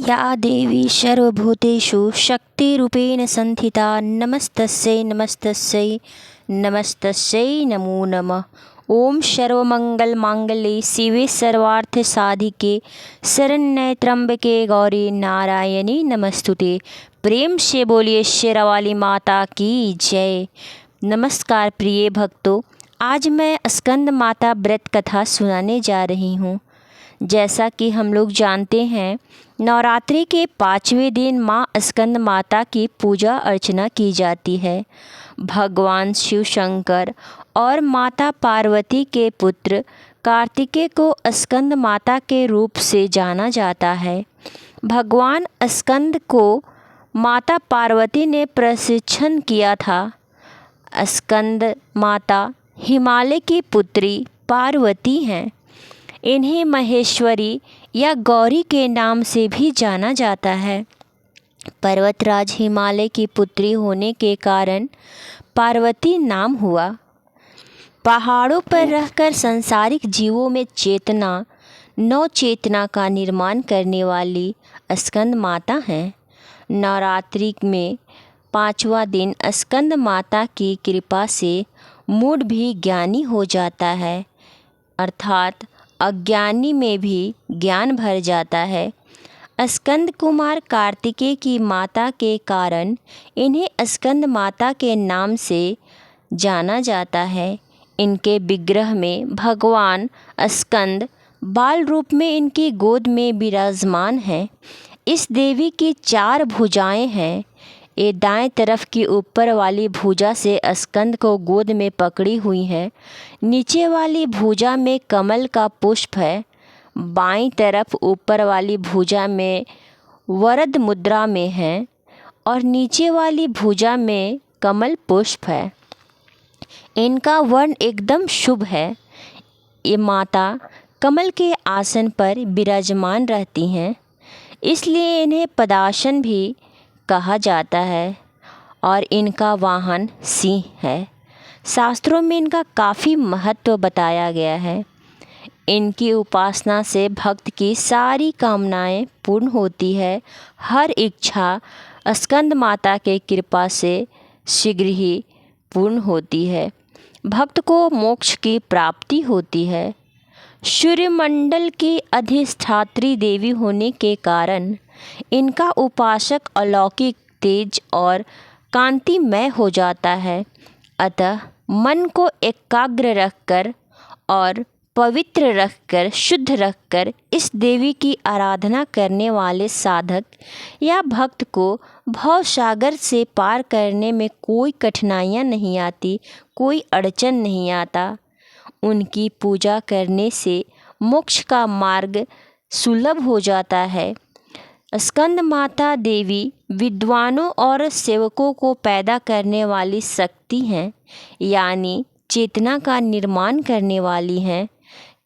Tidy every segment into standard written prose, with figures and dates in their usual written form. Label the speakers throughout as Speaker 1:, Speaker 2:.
Speaker 1: या देवी सर्वभूतेषु शक्तिरूपेण संस्थिता नमस्तस्यै नमस्तस्यै नमस्तस्यै नमो नमः। ओम सर्वमंगलमांगल्ये शिवे सर्वार्थसाधिके शरण्ये त्र्यंबके गौरी नारायणी नमस्तुते। प्रेम से बोलिए शेरावाली माता की जय। नमस्कार प्रिय भक्तों, आज मैं स्कंद माता व्रत कथा सुनाने जा रही हूँ। जैसा कि हम लोग जानते हैं, नवरात्रि के 5वें दिन माँ स्कंद माता की पूजा अर्चना की जाती है। भगवान शिव शंकर और माता पार्वती के पुत्र कार्तिकेय को स्कंद माता के रूप से जाना जाता है। भगवान स्कंद को माता पार्वती ने प्रशिक्षण किया था। स्कंद माता हिमालय की पुत्री पार्वती हैं। इन्हें महेश्वरी या गौरी के नाम से भी जाना जाता है। पर्वतराज हिमालय की पुत्री होने के कारण पार्वती नाम हुआ। पहाड़ों पर रहकर सांसारिक जीवों में चेतना, नव चेतना का निर्माण करने वाली स्कंद माता हैं। नवरात्रि में 5वां दिन स्कंद माता की कृपा से मूढ़ भी ज्ञानी हो जाता है, अर्थात अज्ञानी में भी ज्ञान भर जाता है। स्कंद कुमार कार्तिकेय की माता के कारण इन्हें स्कंद माता के नाम से जाना जाता है। इनके विग्रह में भगवान स्कंद बाल रूप में इनकी गोद में विराजमान हैं। इस देवी की 4 भुजाएं हैं। ये दाएं तरफ की ऊपर वाली भुजा से स्कंद को गोद में पकड़ी हुई है। नीचे वाली भुजा में कमल का पुष्प है। बाईं तरफ ऊपर वाली भुजा में वरद मुद्रा में है और नीचे वाली भुजा में कमल पुष्प है। इनका वर्ण एकदम शुभ है। ये माता कमल के आसन पर विराजमान रहती हैं, इसलिए इन्हें पदासन भी कहा जाता है और इनका वाहन सिंह है। शास्त्रों में इनका काफ़ी महत्व बताया गया है। इनकी उपासना से भक्त की सारी कामनाएं पूर्ण होती है। हर इच्छा स्कंद माता के कृपा से शीघ्र ही पूर्ण होती है। भक्त को मोक्ष की प्राप्ति होती है। सूर्यमंडल की अधिष्ठात्री देवी होने के कारण इनका उपासक अलौकिक तेज और कांतिमय हो जाता है। अतः मन को एकाग्र रखकर और पवित्र रखकर, शुद्ध रखकर इस देवी की आराधना करने वाले साधक या भक्त को भव सागर से पार करने में कोई कठिनाइयाँ नहीं आती, कोई अड़चन नहीं आता। उनकी पूजा करने से मोक्ष का मार्ग सुलभ हो जाता है। स्कंद माता देवी विद्वानों और सेवकों को पैदा करने वाली शक्ति हैं, यानी चेतना का निर्माण करने वाली हैं।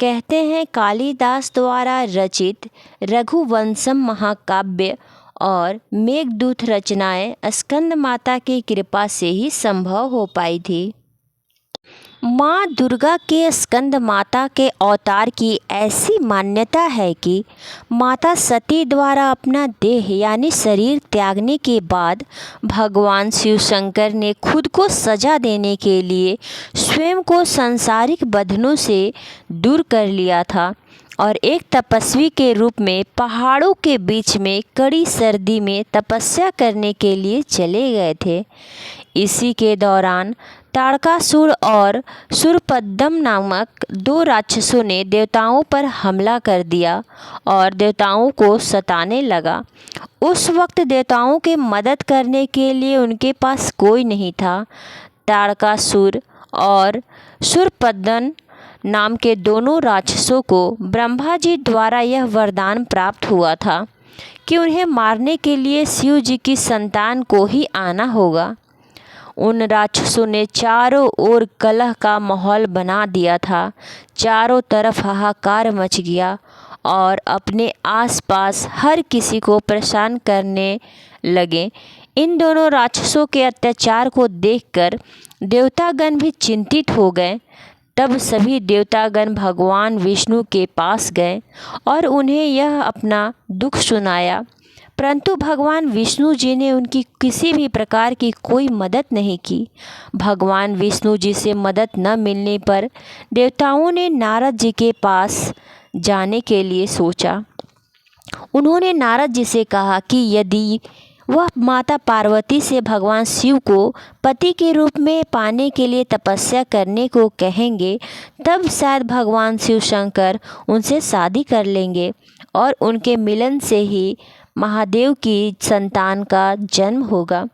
Speaker 1: कहते हैं कालिदास द्वारा रचित रघुवंशम महाकाव्य और मेघदूत रचनाएं स्कंद माता की कृपा से ही संभव हो पाई थी। माँ दुर्गा के स्कंद माता के अवतार की ऐसी मान्यता है कि माता सती द्वारा अपना देह यानी शरीर त्यागने के बाद भगवान शिव शंकर ने खुद को सजा देने के लिए स्वयं को सांसारिक बंधनों से दूर कर लिया था और एक तपस्वी के रूप में पहाड़ों के बीच में कड़ी सर्दी में तपस्या करने के लिए चले गए थे। इसी के दौरान ताड़कासुर और सुरपद्दम नामक 2 राक्षसों ने देवताओं पर हमला कर दिया और देवताओं को सताने लगा। उस वक्त देवताओं की मदद करने के लिए उनके पास कोई नहीं था। ताड़कासुर और सुरपद्दन नाम के दोनों राक्षसों को ब्रह्मा जी द्वारा यह वरदान प्राप्त हुआ था कि उन्हें मारने के लिए शिव जी की संतान को ही आना होगा। उन राक्षसों ने चारों ओर कलह का माहौल बना दिया था। चारों तरफ हाहाकार मच गया और अपने आसपास हर किसी को परेशान करने लगे। इन दोनों राक्षसों के अत्याचार को देखकर देवतागण भी चिंतित हो गए। तब सभी देवतागण भगवान विष्णु के पास गए और उन्हें यह अपना दुख सुनाया। परंतु भगवान विष्णु जी ने उनकी किसी भी प्रकार की कोई मदद नहीं की। भगवान विष्णु जी से मदद न मिलने पर देवताओं ने नारद जी के पास जाने के लिए सोचा। उन्होंने नारद जी से कहा कि यदि वह माता पार्वती से भगवान शिव को पति के रूप में पाने के लिए तपस्या करने को कहेंगे, तब शायद भगवान शिव शंकर उनसे शादी कर लेंगे और उनके मिलन से ही महादेव की संतान का जन्म होगा,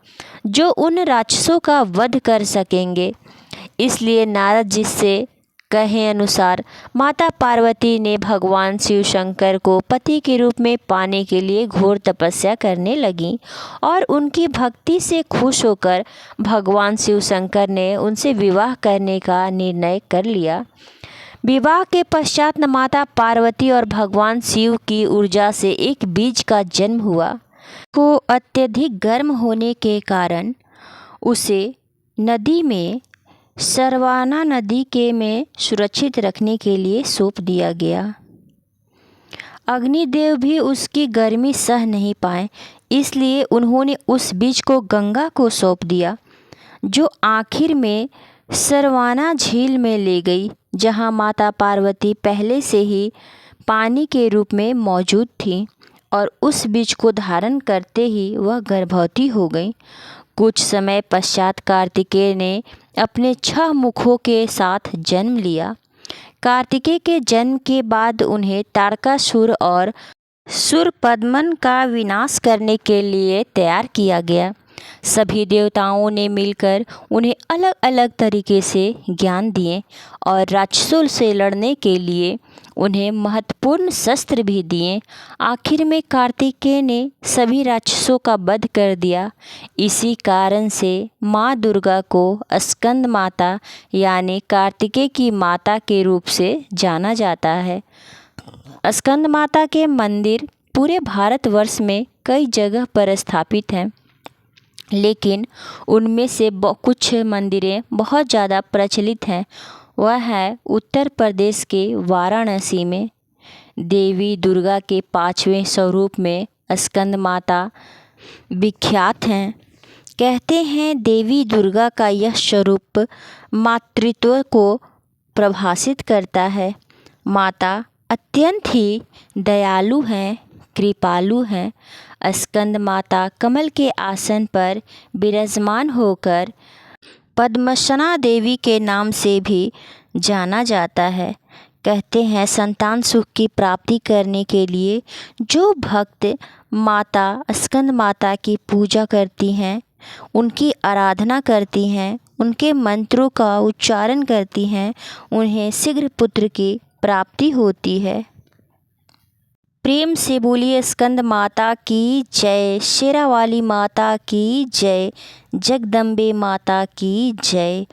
Speaker 1: जो उन राक्षसों का वध कर सकेंगे। इसलिए नारद जी से कहे अनुसार माता पार्वती ने भगवान शिव शंकर को पति के रूप में पाने के लिए घोर तपस्या करने लगीं और उनकी भक्ति से खुश होकर भगवान शिव शंकर ने उनसे विवाह करने का निर्णय कर लिया। विवाह के पश्चात माता पार्वती और भगवान शिव की ऊर्जा से एक बीज का जन्म हुआ। को अत्यधिक गर्म होने के कारण उसे नदी में सरवाना नदी के में सुरक्षित रखने के लिए सौंप दिया गया। अग्निदेव भी उसकी गर्मी सह नहीं पाए, इसलिए उन्होंने उस बीज को गंगा को सौंप दिया, जो आखिर में सरवाना झील में ले गई, जहां माता पार्वती पहले से ही पानी के रूप में मौजूद थी और उस बीज को धारण करते ही वह गर्भवती हो गई। कुछ समय पश्चात कार्तिकेय ने अपने 6 मुखों के साथ जन्म लिया। कार्तिकेय के जन्म के बाद उन्हें तारकासुर और शूरपद्मन का विनाश करने के लिए तैयार किया गया। सभी देवताओं ने मिलकर उन्हें अलग अलग तरीके से ज्ञान दिए और राक्षसों से लड़ने के लिए उन्हें महत्वपूर्ण शस्त्र भी दिए। आखिर में कार्तिकेय ने सभी राक्षसों का वध कर दिया। इसी कारण से माँ दुर्गा को स्कंद माता यानी कार्तिकेय की माता के रूप से जाना जाता है। स्कंद माता के मंदिर पूरे भारतवर्ष में कई जगह पर स्थापित हैं, लेकिन उनमें से कुछ मंदिरें बहुत ज़्यादा प्रचलित हैं। वह है उत्तर प्रदेश के वाराणसी में। देवी दुर्गा के 5वें स्वरूप में स्कंद माता विख्यात हैं। कहते हैं देवी दुर्गा का यह स्वरूप मातृत्व को प्रभाषित करता है। माता अत्यंत ही दयालु हैं, कृपालु हैं। स्कंद माता कमल के आसन पर विराजमान होकर पद्मसना देवी के नाम से भी जाना जाता है। कहते हैं संतान सुख की प्राप्ति करने के लिए जो भक्त माता स्कंद माता की पूजा करती हैं, उनकी आराधना करती हैं, उनके मंत्रों का उच्चारण करती हैं, उन्हें शीघ्र पुत्र की प्राप्ति होती है। प्रेम से बोलिए स्कंद माता की जय, शेरावाली माता की जय, जगदम्बे माता की जय।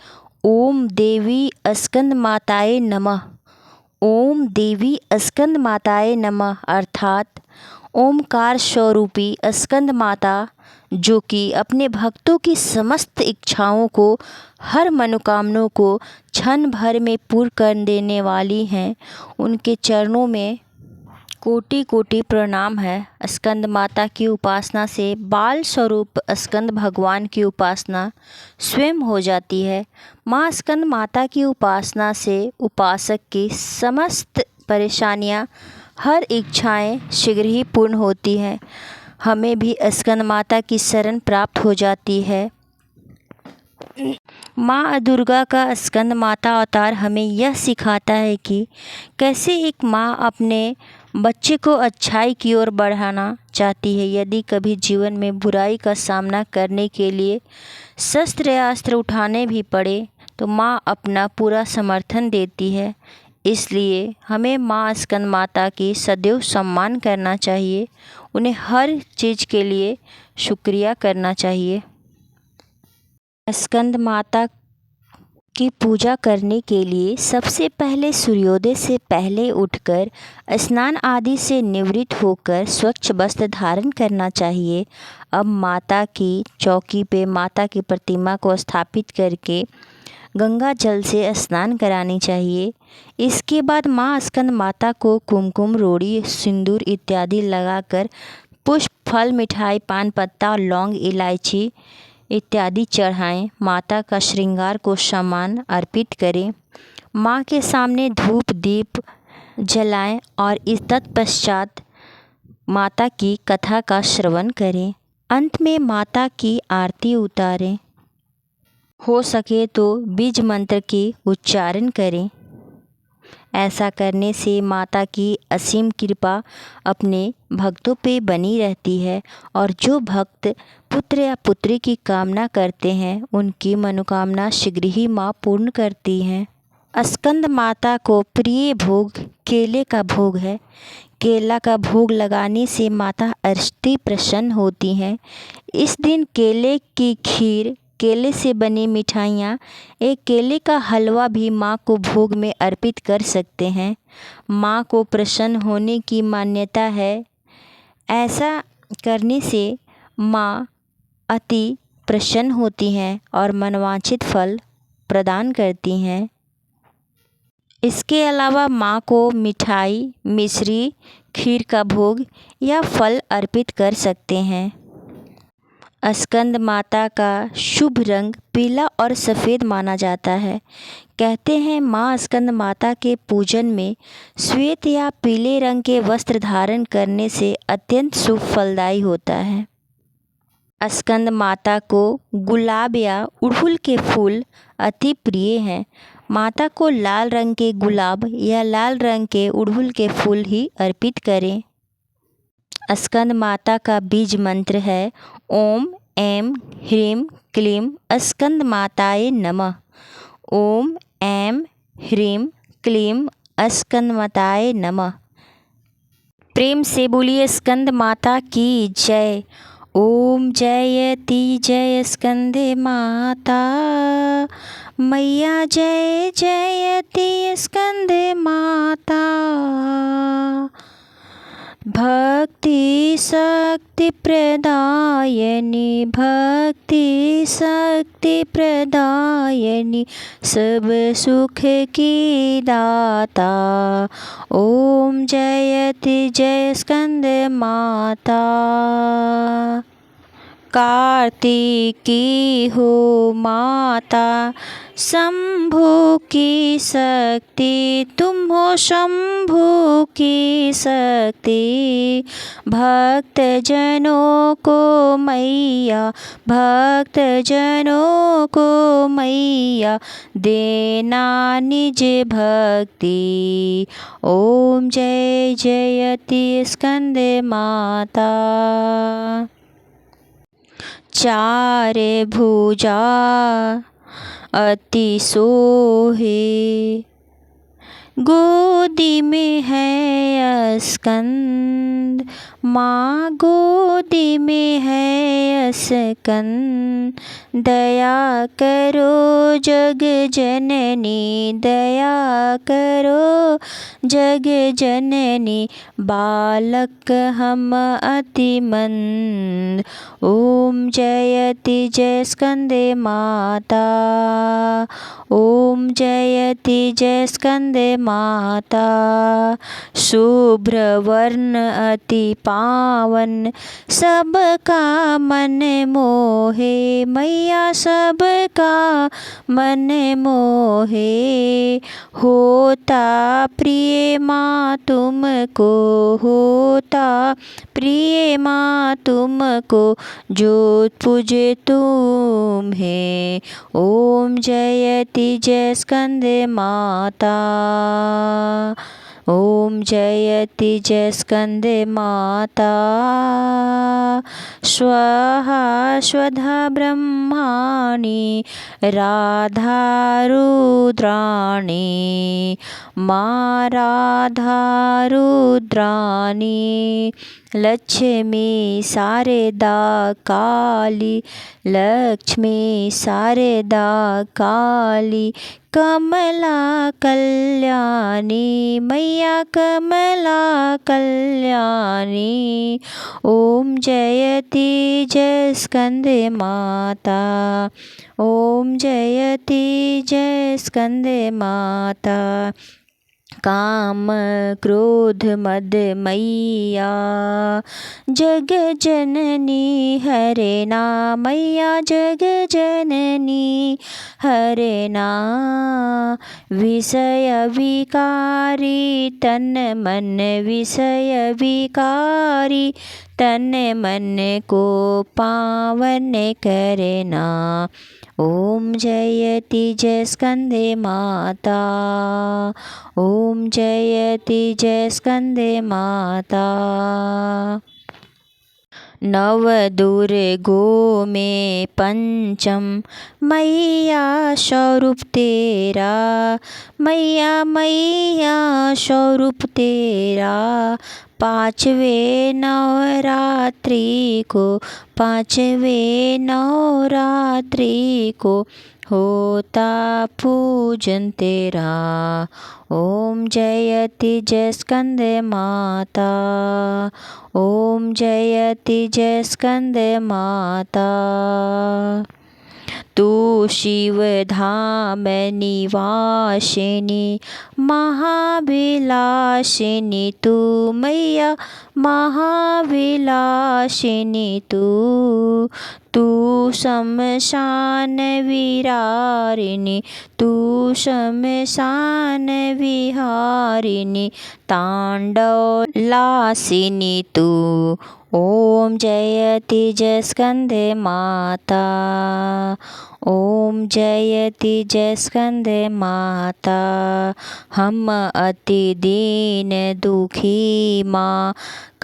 Speaker 1: ओम देवी स्कंद माताए नमः। ओम देवी स्कंद माताए नमः अर्थात ओमकार स्वरूपी स्कंद माता, जो कि अपने भक्तों की समस्त इच्छाओं को, हर मनोकामनाओं को क्षण भर में पूर्ण कर देने वाली हैं, उनके चरणों में कोटि कोटि प्रणाम है। स्कंद माता की उपासना से बाल स्वरूप स्कंद भगवान की उपासना स्वयं हो जाती है। माँ स्कंद माता की उपासना से उपासक की समस्त परेशानियाँ, हर इच्छाएं शीघ्र ही पूर्ण होती हैं। हमें भी स्कंद माता की शरण प्राप्त हो जाती है। माँ दुर्गा का स्कंद माता अवतार हमें यह सिखाता है कि कैसे एक माँ अपने बच्चे को अच्छाई की ओर बढ़ाना चाहती है। यदि कभी जीवन में बुराई का सामना करने के लिए शस्त्र या अस्त्र उठाने भी पड़े, तो माँ अपना पूरा समर्थन देती है। इसलिए हमें माँ स्कंद माता की सदैव सम्मान करना चाहिए, उन्हें हर चीज़ के लिए शुक्रिया करना चाहिए। स्कंद माता की पूजा करने के लिए सबसे पहले सूर्योदय से पहले उठकर स्नान आदि से निवृत्त होकर स्वच्छ वस्त्र धारण करना चाहिए। अब माता की चौकी पे माता की प्रतिमा को स्थापित करके गंगा जल से स्नान करानी चाहिए। इसके बाद माँ स्कंद माता को कुमकुम, रोड़ी, सिंदूर इत्यादि लगाकर पुष्प, फल, मिठाई, पान पत्ता, लौंग, इलायची इत्यादि चढ़ाएं। माता का श्रृंगार को सामान अर्पित करें। माँ के सामने धूप दीप जलाएं और इस तत्पश्चात माता की कथा का श्रवण करें। अंत में माता की आरती उतारें। हो सके तो बीज मंत्र के उच्चारण करें। ऐसा करने से माता की असीम कृपा अपने भक्तों पे बनी रहती है और जो भक्त पुत्र या पुत्री की कामना करते हैं उनकी मनोकामना शीघ्र ही माँ पूर्ण करती हैं। स्कंद माता को प्रिय भोग केले का भोग है। केला का भोग लगाने से माता अति प्रसन्न होती हैं। इस दिन केले की खीर, केले से बनी मिठाइयाँ, एक केले का हलवा भी माँ को भोग में अर्पित कर सकते हैं। माँ को प्रसन्न होने की मान्यता है। ऐसा करने से माँ अति प्रसन्न होती हैं और मनवांछित फल प्रदान करती हैं। इसके अलावा माँ को मिठाई, मिश्री, खीर का भोग या फल अर्पित कर सकते हैं। स्कंद माता का शुभ रंग पीला और सफ़ेद माना जाता है। कहते हैं माँ स्कंद माता के पूजन में श्वेत या पीले रंग के वस्त्र धारण करने से अत्यंत शुभ फलदायी होता है। स्कंद माता को गुलाब या अड़हुल के फूल अति प्रिय हैं। माता को लाल रंग के गुलाब या लाल रंग के अड़हुल के फूल ही अर्पित करें। स्कंद माता का बीज मंत्र है ओम ऐं ह्रीं क्लीं स्कंद माताये नमः। ओम ऐं ह्रीं क्लीं स्कंद माताये नमः। प्रेम से बोलिए स्कंद माता की जय। ओम जयति जय स्कंदे माता, मैया जय जयति स्कंदे माता। भक्ति शक्ति प्रदायिनी, भक्ति शक्ति प्रदायिनी, सब सुख की दाता। ओम जयति जय स्कंद माता। कार्तिकी हो माता, शंभु की शक्ति, तुम हो शंभु की शक्ति। भक्त जनों को मैया, भक्त जनों को मैया, देना निज भक्ति। ओम जय जयति स्कंद माता। चार भुजा अति सोहे, गोदी में है स्कंद, माँ गोदी में है स्कंद। दया करो जग जननी, दया करो जग जननी, बालक हम अति मंद। ओम जयति जय स्कंदे माता। ओम जयति जय स्कंदे माता। शुभ्र वर्ण अति पावन, सबका मन मोहे, मैया सबका मन मोहे। होता प्रिय माँ तुमको, होता प्रिय माँ तुमको, जो पूजे तुम्हें। ओम जयति जय स्कंदे माता। ओम जयति जय स्कंदे माता। स्वाहा स्वधा ब्रह्माणि, राधा रुद्राणि, माँ राधा रुद्राणि। लक्ष्मी शारदा काली, लक्ष्मी शारदा काली, कमला कल्याणी, मैया कमला कल्याणी। ओम जयति जय स्कंदे माता। ओम जयति जय स्कंदे माता। काम क्रोध मद मैया, जग जननी हरे ना मैया, जग जननी हरे ना। विषय विकारी तन मन, विषय विकारी तन मन को पावन करना। ओम जयति जय स्कंदे माता, ओम जयति जय स्कंदे माता। नव दुर्गों में पंचम मैया स्वरूप तेरा, मैया मैया स्वरूप तेरा। पाँचवें नवरात्रि को, पाँचवें नवरात्रि को होता पूजन तेरा। ओम जयति जय स्कंदे माता, ओम जयति जय स्कंदे माता। तू शिव धाम निवासिनी महाविलासिनी, तू मैया महाविलासिनी तू। तू शमशान विहारिणी, तू शमशान विहारिणी तांडव लासिनी तू। ओम जयति जय स्कंदे माता, ओम जयति जय स्कंदे माता। हम अति दीन दुखी माँ,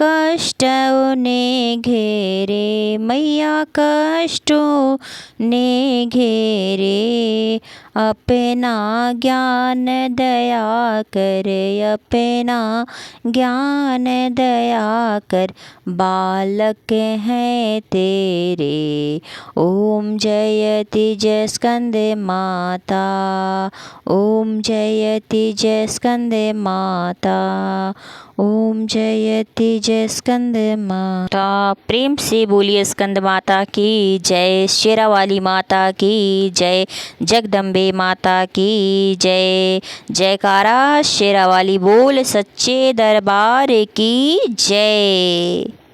Speaker 1: कष्टों ने घेरे मैया, कष्टों ने घेरे। अपना ज्ञान दया कर, अपना ज्ञान दया कर, बालक हैं तेरे। ओम जयति जय स्कंदे माता, ओम जयति जय स्कंदे माता, ओम जयति जय स्कंदे माता। प्रेम से बोलिए स्कंद माता की जय, शेरावाली माता की जय, जगदम्बे माता की जय। जयकारा शेरावाली बोल सच्चे दरबार की जय।